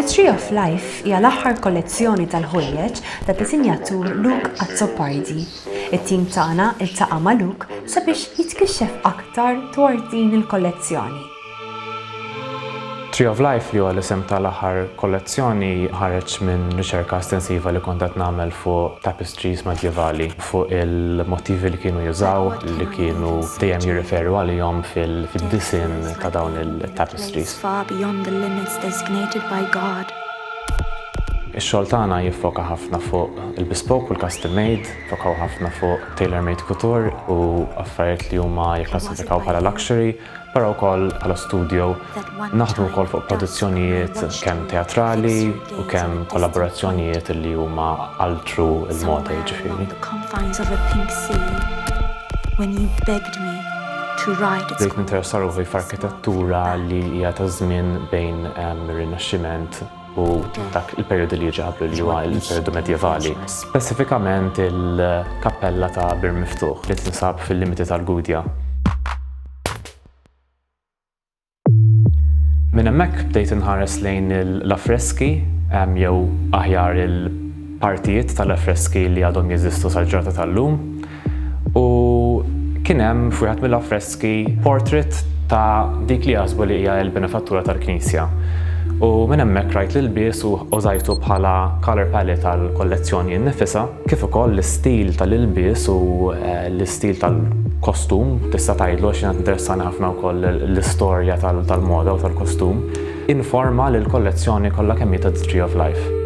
Tree of Life hija l-aħħar kollezzjoni tal-ħwejjeġ tad-disinjatur Luke Azzopardi. It-tim tagħna ltaqa' ma' Luke sabiex jitkixxef aktar dwar din il-kollezzjoni. Tree of Life li huwa l-isem tal-aħħar kollezzjoni ħareġ minn riċerka estensiva li kont qed nagħmel fuq tapestries medjevali, fuq il-mottivi li kienu jużaw, li kienu dejjem jirreferu għalihom fid-disin ta' dawn il-tapestries. Ix-xogħol tagħna jiffoka ħafna fuq il-bespoke u l-custom made, fokaw ħafna fuq tailor-made couture u affarijiet li huma jikklassifikaw bħala luxury, però wkoll bħala studio naħdmu wkoll fuq produzzjonijiet kemm teatrali u kemm kollaborazzjonijiet li huma altru l-moda jiġifieri. Bdejt ninteressar ruħi f'arkitettura li hija ta' żmien bejn ir-Rinaxximent u dak il-perjodu li jiġi qablu li huwa il-perjodu medjevali. Speċifikament il-kappella ta' Bir Miftuħ li tinsab fil-limiti tal-Gudja. Minn hemmhekk bdejt inħares lejn l-affreski jew aħjar il-partijiet tal-affreski li għadhom jeżistu sal-ġurnata tal-lum. U kien hemm f'wieħed mill-affreski portrait ta' dik li jaħsbu li hija l-benefattura tal-Knisja. U minn hemmhekk rajt l-ilbies u użajtu bħala color palette tal-kollezzjoni nnifisha, kif ukoll l-istil tal-ilbies u l-istil tal-kostum, tista' tgħidlu x'inha interessani ħafna wkoll l-istorja tal-moda u tal-kostum, informa lill-kollezzjoni kollha kemm hi ta' Tree of Life.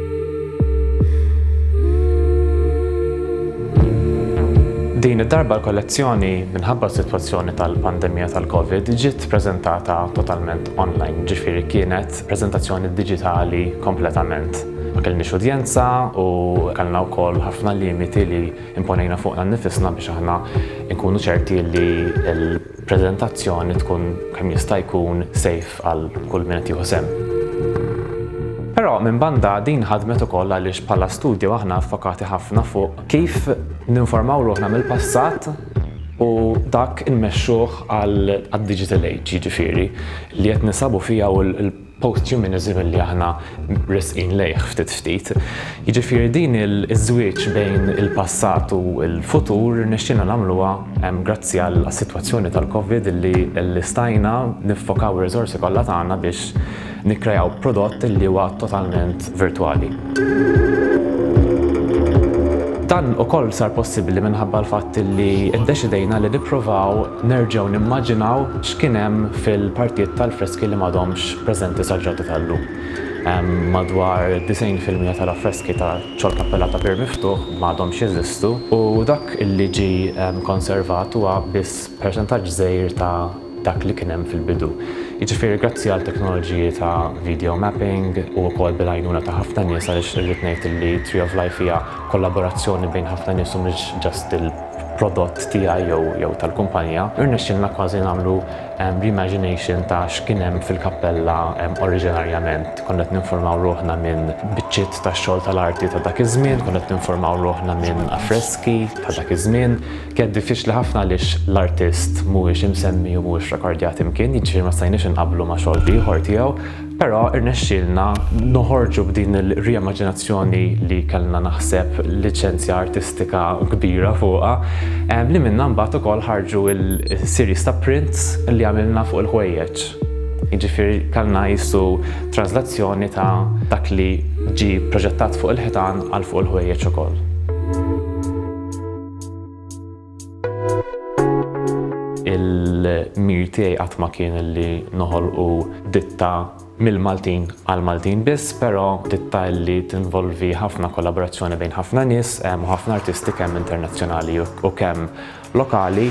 Din id-darba l-kollezzjoni minħabba s-sitwazzjoni tal-pandemija tal-Covid ġiet preżentata totalment online, ġifieri kienet preżentazzjoni diġitali kompletament. Ma kellniex udjenza u kellna wkoll ħafna limiti li imponejna fuqna nnifisna biex aħna nkunu ċerti li l-preżentazzjoni tkun kemm jista' jkun safe għal kull min qed jieħu sehem. Però minn banda din ħadmet ukoll għaliex bħala studju aħna ffokati ħafna fuq kif ninformaw ruħna mill-passat u dak immexxuh għad-digital age, jiġifieri li qed nisabu fiha u l-post-humanism li aħna risqin lejh ftit. Jiġifieri din iż-żwieġ bejn il-passat u l-futur nixxina nagħmluha grazzi għall-sitwazzjoni tal-Covid li stajna niffokaw ir-riżorsi kollha tagħna biex nikkreaw prodott li huwa totalment virtwali. Dan ukoll sar possibbli minħabba l-fatt li ddeċidejna li nippruvaw nerġgħu nimmaġinaw x'kien hemm fil-partijiet tal-freski li m'għadhomx preżenti sal-ġurnata tal-lum. Madwar 90% tal-affreski ta' ċol kappella ta' Bir Miftuħ m'għadhomx jeżistu u dak illi ġie konservat huwa biss persentaġġ żgħir ta' dak li kien hemm fil-bidu. Jiġifieri grazzi għal teknoloġiji ta' video mapping u wkoll bil-għajnuna ta' ħafna nies għaliex irrid ngħid li Tree of Life hija kollaborazzjoni bejn ħafna nies u mhux ġast il-prodott tiegħi jew tal-kumpanija. Irnexxielna kważi nagħmlu reimagination ta' x'kien hemm fil-kappella oriġinarjament. Konna qed ninformaw ruħna minn biċċiet tax-xogħol tal-arti ta' dak iż-żmien, konna qed ninformaw ruħna minn affreski ta' dak iż-żmien. Kien diffiċli ħafna għaliex l-artist mhuwiex imsemmi u mhuwiex rekordjat imkien, jiġifieri ma stajniex inqabblu ma' xogħol ieħor tiegħu, però irnexxielna noħorġu b'din il-riimmaginazzjoni li kellna naħseb liċenzja artistika kbira fuqha, li minnha mbagħad ukoll ħarġu il-series ta' prints li għamilna fuq il-ħwejjeġ. Jiġifieri kellna jissu translazzjoni ta' dak li ġie proġettat fuq il-ħitan għal fuq il-ħwejjeġ ukoll. Il-mir tiegħi qatt ma kien li noħolqu ditta mill-Maltin għal-Maltin biss, però ditta li tinvolvi ħafna kollaborazzjoni bejn ħafna nies u ħafna artisti kemm internazzjonali u kemm lokali.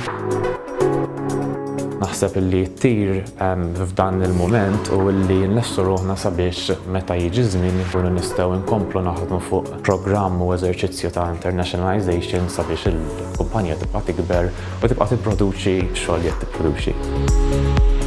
Naħseb li ttir f'dan il-mument u li nlessu ruħna sabiex meta jiġi żmien nkunu nistgħu nkomplu naħdmu fuq programm u eżerċizzju ta' internationalization sabiex il-kumpanija tibqa' tikber u tibqa' tipproduċi x-xogħol li qed tipproduċi.